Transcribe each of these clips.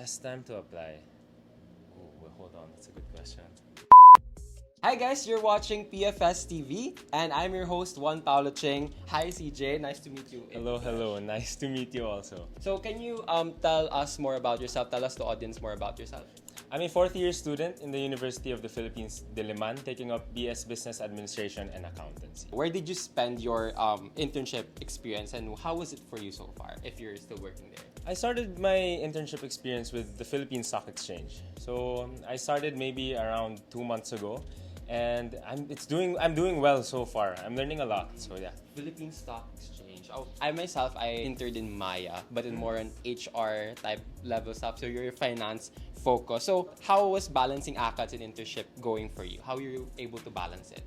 Best time to apply. Oh, well, hold on. That's a good question. Hi guys, you're watching PFS TV and I'm your host Juan Paulo Ching. Hi CJ, nice to meet you. Hello, hello. Nice to meet you also. So can you tell us more about yourself? Tell us the audience more about yourself. I'm a fourth year student in the University of the Philippines, Diliman, taking up BS Business Administration and Accountancy. Where did you spend your internship experience and how was it for you so far if you're still working there? I started my internship experience with the Philippine Stock Exchange. So I started maybe around 2 months ago, and I'm doing well so far. I'm learning a lot. So yeah. Philippine Stock Exchange. Oh, I myself, I entered in Maya, but in more an HR type level stuff. So you're finance focused. So how was balancing ACADS and internship going for you? How were you able to balance it?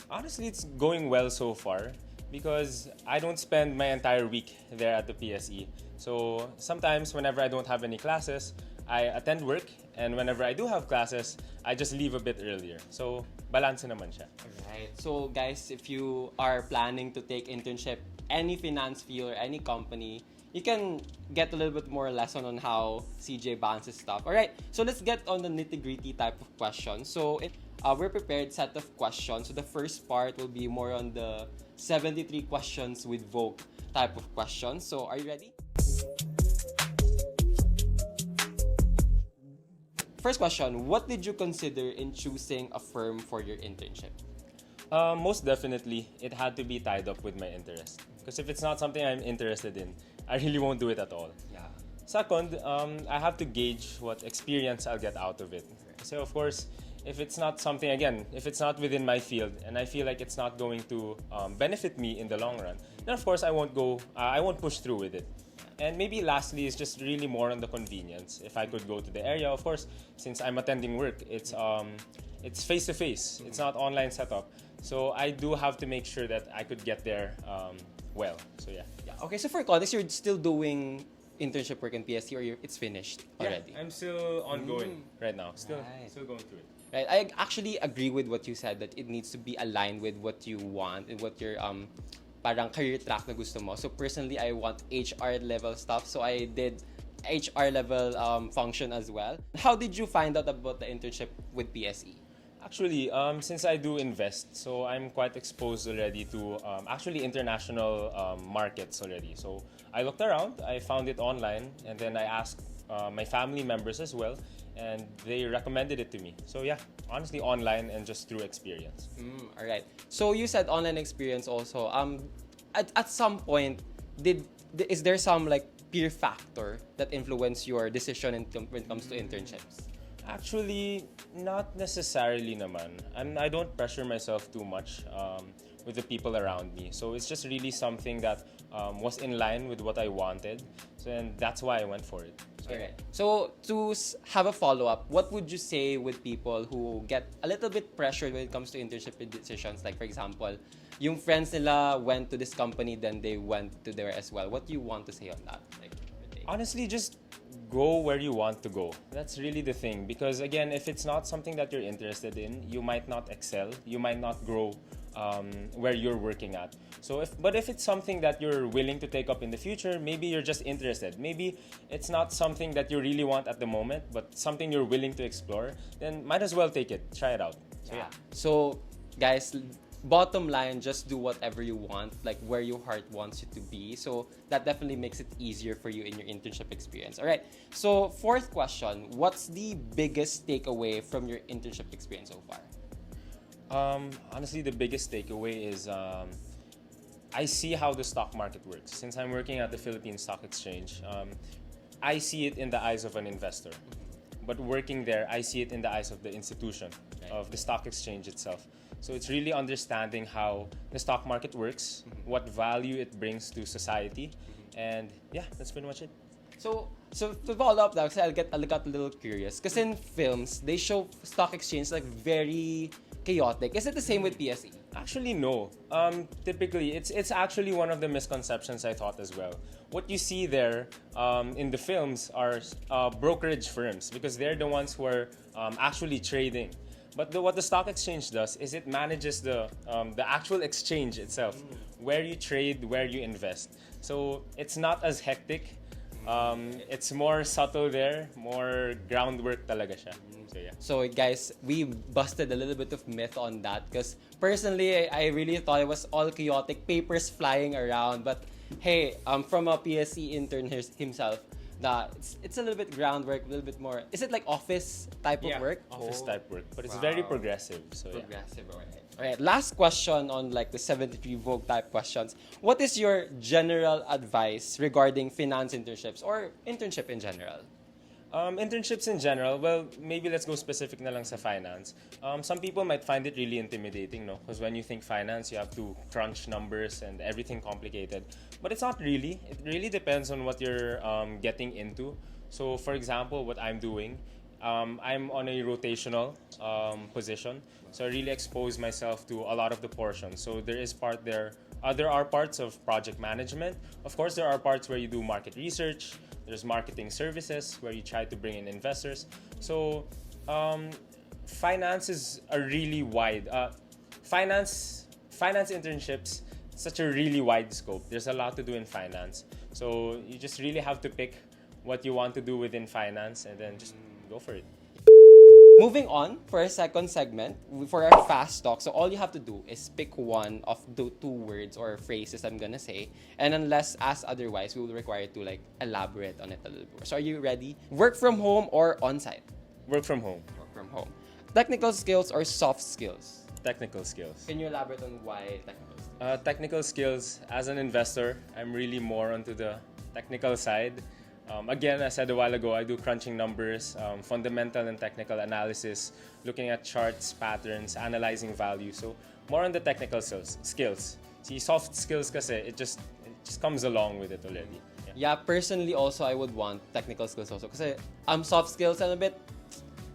Honestly, it's going well so far because I don't spend my entire week there at the PSE. So sometimes whenever I don't have any classes, I attend work, and whenever I do have classes, I just leave a bit earlier. So balance naman siya. Alright. So guys, if you are planning to take internship any finance field or any company, you can get a little bit more lesson on how CJ balances stuff. Alright, so let's get on the nitty-gritty type of questions. So we're prepared set of questions. So the first part will be more on the 73 questions with Vogue type of questions. So are you ready? First question, what did you consider in choosing a firm for your internship? Most definitely, it had to be tied up with my interest. Because if it's not something I'm interested in, I really won't do it at all. Yeah. Second, I have to gauge what experience I'll get out of it. So of course, if it's not something, again, if it's not within my field and I feel like it's not going to benefit me in the long run, then of course I won't push through with it. And maybe lastly is just really more on the convenience. If I could go to the area, of course, since I'm attending work, it's face to face. It's not online setup. So I do have to make sure that I could get there well. So yeah. Okay, so for context, you're still doing internship work in PSC or it's finished already? Yeah, I'm still ongoing right now. Still going through it. Right. I actually agree with what you said that it needs to be aligned with what you want and what your parang career track na gusto mo. So personally, I want HR level stuff. So I did HR level function as well. How did you find out about the internship with PSE? Actually, since I do invest, so I'm quite exposed already to actually international markets already. So I looked around, I found it online, and then I asked my family members as well, and they recommended it to me. So yeah, honestly, online and just through experience. All right. So you said online experience also. At some point, is there some like peer factor that influence your decision when it comes to internships? Actually, not necessarily naman. I don't pressure myself too much with the people around me. So it's just really something that was in line with what I wanted. So and that's why I went for it. So, Alright. So to have a follow-up, what would you say with people who get a little bit pressured when it comes to internship decisions? Like for example, yung friends nila went to this company, then they went to there as well. What do you want to say on that? honestly, just go where you want to go. That's really the thing. Because again, if it's not something that you're interested in, you might not excel. You might not grow where you're working at. So if it's something that you're willing to take up in the future, maybe you're just interested. Maybe it's not something that you really want at the moment, but something you're willing to explore, then might as well take it. Try it out. So, yeah. So, guys, bottom line, just do whatever you want, like where your heart wants you to be. So that definitely makes it easier for you in your internship experience. All right. So fourth question, what's the biggest takeaway from your internship experience so far? Honestly, the biggest takeaway is I see how the stock market works. Since I'm working at the Philippine Stock Exchange, I see it in the eyes of an investor. But working there, I see it in the eyes of the institution, of the stock exchange itself. So it's really understanding how the stock market works, what value it brings to society, and yeah, that's pretty much it. So to follow up now, I got a little curious. Because in films, they show stock exchange like very chaotic. Is it the same with PSE? Actually, no. Typically, it's actually one of the misconceptions I thought as well. What you see there in the films are brokerage firms because they're the ones who are actually trading. But what the stock exchange does is it manages the actual exchange itself, where you trade, where you invest. So it's not as hectic. It's more subtle there, more groundwork talaga siya. So yeah. So guys, we busted a little bit of myth on that because personally, I really thought it was all chaotic, papers flying around. But hey, from a PSE intern himself, it's a little bit groundwork, a little bit more. Is it like office type of work? Office type work, but it's very progressive. So yeah. Progressive, alright. Alright, last question on like the 73 Vogue type questions. What is your general advice regarding finance internships or internship in general? Internships in general, well, maybe let's go specific na lang sa finance. Some people might find it really intimidating, no? Because when you think finance, you have to crunch numbers and everything complicated. But it's not really. It really depends on what you're getting into. So, for example, what I'm doing, I'm on a rotational position. So I really expose myself to a lot of the portions. So there is part there. There are parts of project management. Of course, there are parts where you do market research. There's marketing services where you try to bring in investors. So finance is a really wide finance internships. Such a really wide scope. There's a lot to do in finance. So you just really have to pick what you want to do within finance and then just go for it. Moving on for our second segment, for our fast talk. So all you have to do is pick one of the two words or phrases I'm gonna say, and unless asked otherwise, we will require you to like elaborate on it a little more. So are you ready? Work from home or on-site? Work from home. Work from home. Technical skills or soft skills? Technical skills. Can you elaborate on why technical skills? Technical skills. As an investor, I'm really more onto the technical side. Again, I said a while ago, I do crunching numbers, fundamental and technical analysis, looking at charts, patterns, analyzing value. So more on the technical skills. See, soft skills kasi, it just comes along with it already. Yeah, personally also I would want technical skills also. Kasi soft skills, I'm a bit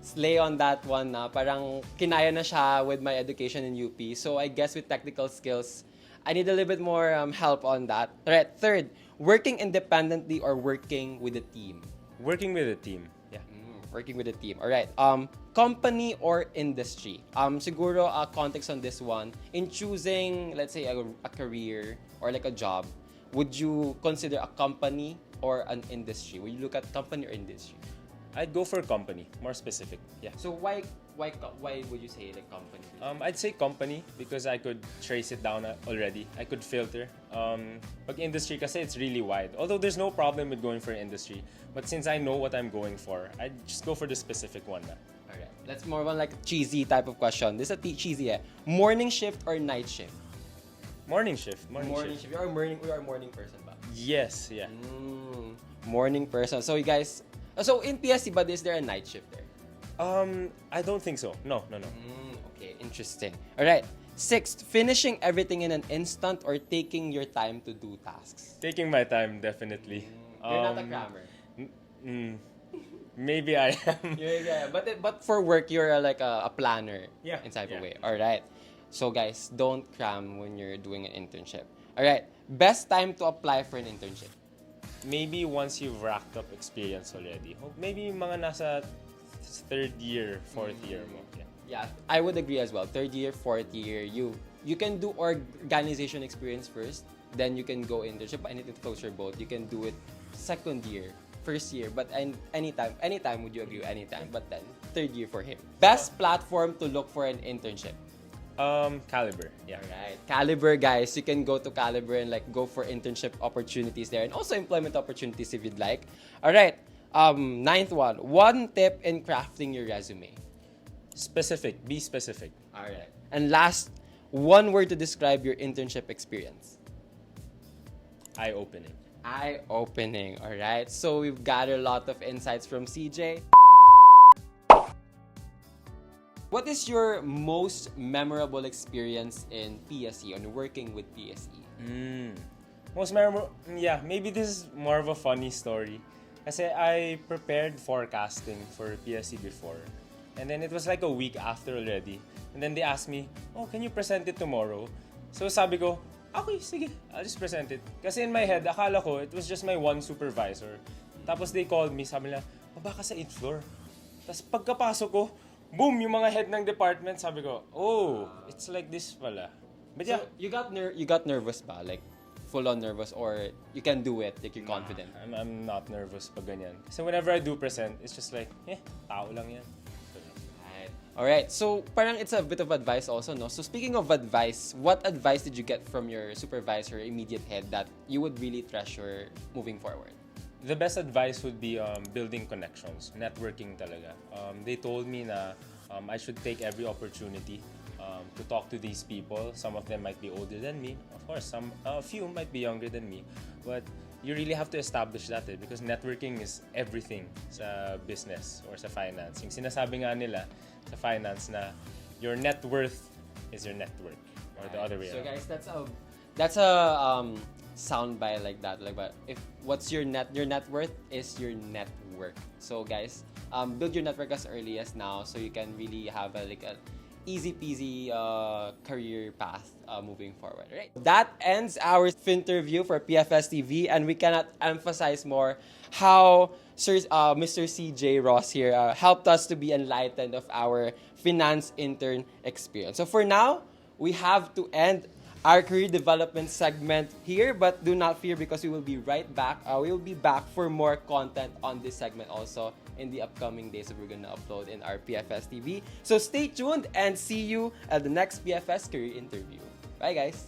slay on that one na. Parang kinaya na siya with my education in UP. So I guess with technical skills, I need a little bit more help on that. Alright, third, working independently or working with a team? Working with a team, yeah. Working with a team. Alright, company or industry? Siguro a context on this one. In choosing, let's say, a career or like a job, would you consider a company or an industry? Would you look at company or industry? I'd go for company, more specific, yeah. So why would you say like company? I'd say company because I could trace it down already. I could filter. Pag industry kasi it's really wide. Although there's no problem with going for industry, but since I know what I'm going for, I'd just go for the specific one na. Alright, let's more on like cheesy type of question. This is a cheesy. Morning shift or night shift? Morning shift. Morning shift. You are a morning person ba? Yes, yeah. Morning person. So you guys, so in PSC, but is there a night shift there? I don't think so. No. Okay, interesting. All right. Sixth, finishing everything in an instant or taking your time to do tasks? Taking my time, definitely. You're not a crammer. Maybe I am. Yeah, but for work, you're like a planner. Yeah, in type of yeah. way. All right. So guys, don't cram when you're doing an internship. All right. Best time to apply for an internship? Maybe once you've racked up experience already. Maybe mga nasa third year, fourth year mo. Yeah, I would agree as well. Third year, fourth year, you can do organization experience first, then you can go internship. Anything to close your boat, you can do it second year, first year, but anytime would you agree? Anytime, but then third year for him. Best platform to look for an internship? Caliber, yeah. Alright, Caliber guys, you can go to Caliber and like go for internship opportunities there and also employment opportunities if you'd like. Alright, ninth one tip in crafting your resume. Specific, be specific. Alright. And last, one word to describe your internship experience. Eye-opening. Eye-opening, alright? So we've got a lot of insights from CJ. What is your most memorable experience in PSE, on working with PSE? Most memorable, yeah, maybe this is more of a funny story. Kasi I prepared forecasting for PSE before. And then it was like a week after already. And then they asked me, oh, can you present it tomorrow? So sabi ko, okay, sige, I'll just present it. Kasi in my head, akala ko, it was just my one supervisor. Tapos they called me, sabi nila, baba ka sa 8th floor. Tapos pagkapasok ko, boom, yung mga head ng department, sabi ko, oh, it's like this pala. But yeah. So you got nervous ba? Like, full on nervous or you can do it, like you're confident? I'm not nervous pag ganyan. So whenever I do present, it's just like, tao lang yan. Alright, so parang it's a bit of advice also, no? So speaking of advice, what advice did you get from your supervisor, immediate head, that you would really treasure moving forward? The best advice would be building connections, networking talaga. They told me na I should take every opportunity to talk to these people. Some of them might be older than me. Of course, a few might be younger than me. But you really have to establish that because networking is everything sa business or sa finance. Yung sinasabi nga nila sa finance na your net worth is your network or the other way So around. guys, that's a sound bite like that. Like, but if what's your net worth is your network. So guys, build your network as early as now so you can really have a easy peasy career path moving forward. Right. That ends our interview for PFS TV, and we cannot emphasize more how Mr. CJ Ross here helped us to be enlightened of our finance intern experience. So for now, we have to end our career development segment here, but do not fear because we will be right back. We will be back for more content on this segment also in the upcoming days that we're going to upload in our PFS TV. So stay tuned and see you at the next PFS career interview. Bye guys!